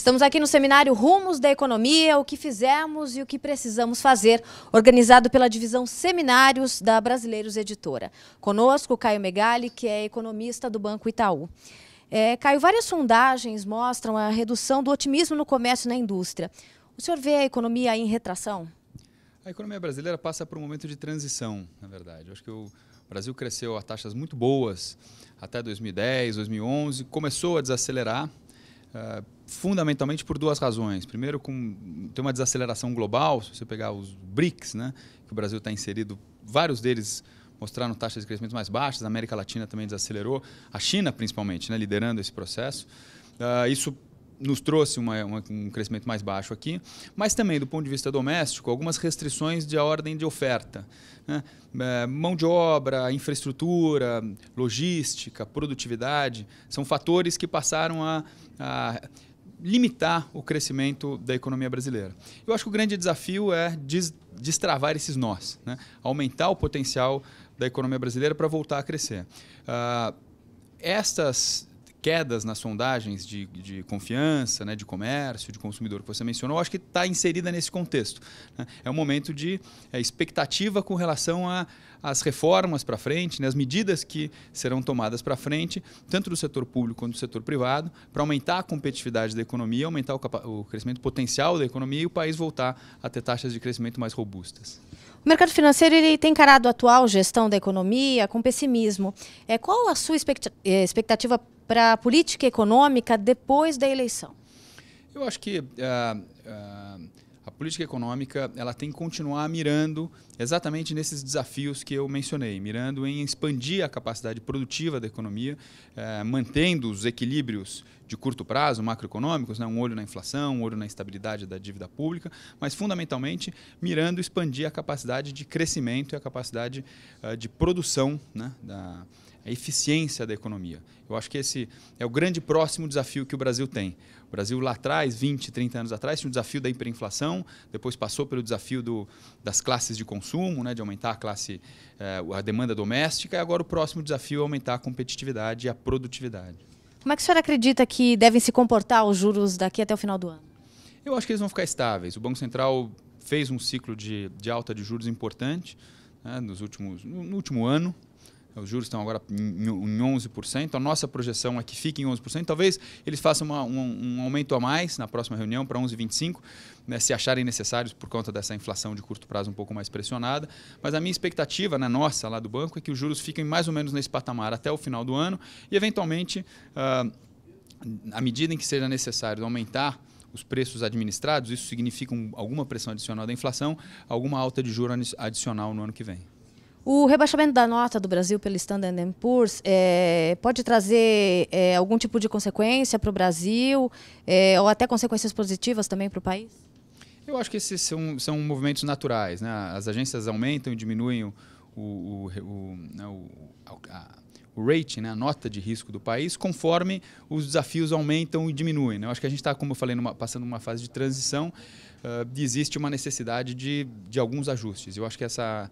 Estamos aqui no seminário Rumos da Economia, o que fizemos e o que precisamos fazer, organizado pela divisão Seminários da Brasileiros Editora. Conosco, Caio Megali, que é economista do Banco Itaú. Caio, várias sondagens mostram a redução do otimismo no comércio e na indústria. O senhor vê a economia em retração? A economia brasileira passa por um momento de transição, na verdade. Eu acho que o Brasil cresceu a taxas muito boas até 2010, 2011, começou a desacelerar, fundamentalmente por duas razões. Primeiro, tem uma desaceleração global, se você pegar os BRICS, né, que o Brasil está inserido, vários deles mostraram taxas de crescimento mais baixas, a América Latina também desacelerou, a China principalmente, né, liderando esse processo. Isso nos trouxe um crescimento mais baixo aqui, mas também, do ponto de vista doméstico, algumas restrições de ordem de oferta, né? Mão de obra, infraestrutura, logística, produtividade, são fatores que passaram a limitar o crescimento da economia brasileira. Eu acho que o grande desafio é destravar esses nós, né? Aumentar o potencial da economia brasileira para voltar a crescer. Estas quedas nas sondagens de confiança, né, de comércio, de consumidor que você mencionou, acho que está inserida nesse contexto, né? É um momento de expectativa com relação às reformas para frente, né, as medidas que serão tomadas para frente, tanto do setor público quanto do setor privado, para aumentar a competitividade da economia, aumentar o crescimento potencial da economia e o país voltar a ter taxas de crescimento mais robustas. O mercado financeiro tem encarado a atual gestão da economia com pessimismo. Qual a sua expectativa para a política econômica depois da eleição? Eu acho que a política econômica ela tem que continuar mirando exatamente nesses desafios que eu mencionei, mirando em expandir a capacidade produtiva da economia, mantendo os equilíbrios de curto prazo, macroeconômicos, né? Um olho na inflação, um olho na estabilidade da dívida pública, mas fundamentalmente mirando expandir a capacidade de crescimento e a capacidade de produção, né? A eficiência da economia. Eu acho que esse é o grande próximo desafio que o Brasil tem. O Brasil lá atrás, 20, 30 anos atrás, tinha o desafio da hiperinflação, depois passou pelo desafio das classes de consumo, né, de aumentar a demanda doméstica, e agora o próximo desafio é aumentar a competitividade e a produtividade. Como é que o senhor acredita que devem se comportar os juros daqui até o final do ano? Eu acho que eles vão ficar estáveis. O Banco Central fez um ciclo de alta de juros importante, né, no último ano. Os juros estão agora em 11%. A nossa projeção é que fique em 11%. Talvez eles façam um aumento a mais na próxima reunião para 11,25%, né, se acharem necessários por conta dessa inflação de curto prazo um pouco mais pressionada. Mas a minha expectativa, né, nossa, lá do banco, é que os juros fiquem mais ou menos nesse patamar até o final do ano e, eventualmente, à medida em que seja necessário aumentar os preços administrados, isso significa alguma pressão adicional da inflação, alguma alta de juros adicional no ano que vem. O rebaixamento da nota do Brasil pelo Standard & Poor's pode trazer algum tipo de consequência para o Brasil ou até consequências positivas também para o país? Eu acho que esses são movimentos naturais, né? As agências aumentam e diminuem o rating, né? A nota de risco do país, conforme os desafios aumentam e diminuem, né? Eu acho que a gente está, como eu falei, passando uma fase de transição e existe uma necessidade de alguns ajustes. Eu acho que essa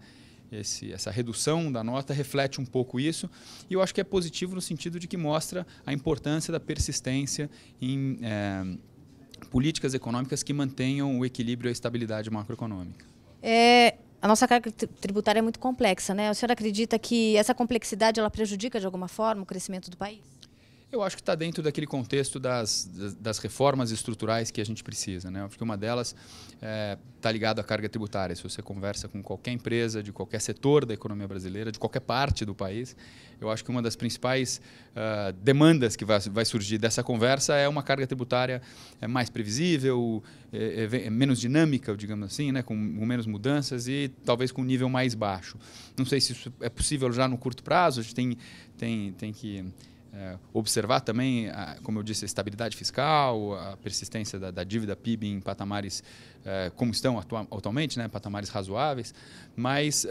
redução da nota reflete um pouco isso, e eu acho que é positivo no sentido de que mostra a importância da persistência em políticas econômicas que mantenham o equilíbrio e a estabilidade macroeconômica. A nossa carga tributária é muito complexa, né? O senhor acredita que essa complexidade ela prejudica de alguma forma o crescimento do país? Eu acho que está dentro daquele contexto das reformas estruturais que a gente precisa, né? Eu acho que uma delas está ligada à carga tributária. Se você conversa com qualquer empresa, de qualquer setor da economia brasileira, de qualquer parte do país, eu acho que uma das principais demandas que vai surgir dessa conversa é uma carga tributária mais previsível, menos dinâmica, digamos assim, né? Com menos mudanças e talvez com um nível mais baixo. Não sei se isso é possível já no curto prazo, a gente tem que observar também, como eu disse, a estabilidade fiscal, a persistência da dívida PIB em patamares como estão atualmente, né, patamares razoáveis, mas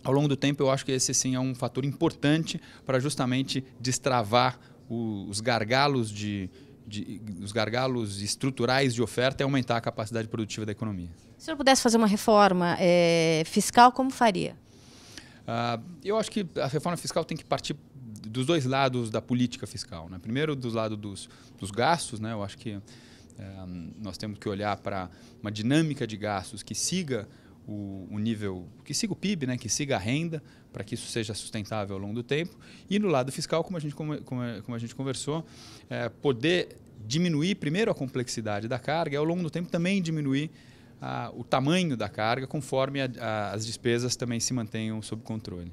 ao longo do tempo eu acho que esse sim é um fator importante para justamente destravar os gargalos os gargalos estruturais de oferta e aumentar a capacidade produtiva da economia. Se o senhor pudesse fazer uma reforma fiscal, como faria? Eu acho que a reforma fiscal tem que partir dos dois lados da política fiscal, né? Primeiro, dos lados dos gastos, né? Eu acho que Nós temos que olhar para uma dinâmica de gastos que siga o nível, que siga o PIB, né, que siga a renda, para que isso seja sustentável ao longo do tempo. E no lado fiscal, como a gente conversou, poder diminuir primeiro a complexidade da carga e ao longo do tempo também diminuir o tamanho da carga, conforme as despesas também se mantenham sob controle.